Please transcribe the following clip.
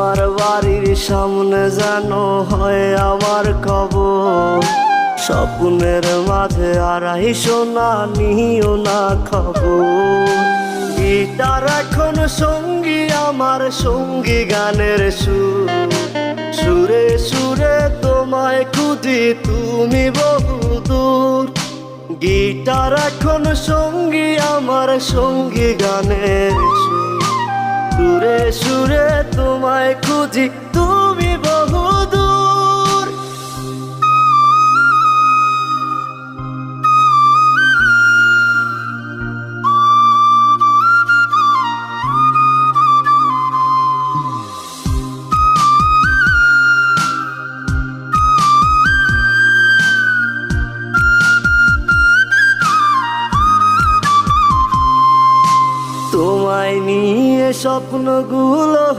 তোমার বাড়ির সামনে যেন হয় আমার কবর। স্বপ্নের মাঝে আড়াইশো না নিও না খবর। গিটার এখন সঙ্গী আমার, সঙ্গী গানের সুর। সুরে সুরে তোমায় খুঁজি তুমি বহুদূর। গিটার এখন সঙ্গী আমার, সঙ্গী গানের সুর। সুরে সুরে তোমায় খুঁজি তুমি বহুদূর। তোমায় নিয়ে স্বপ্নগুলো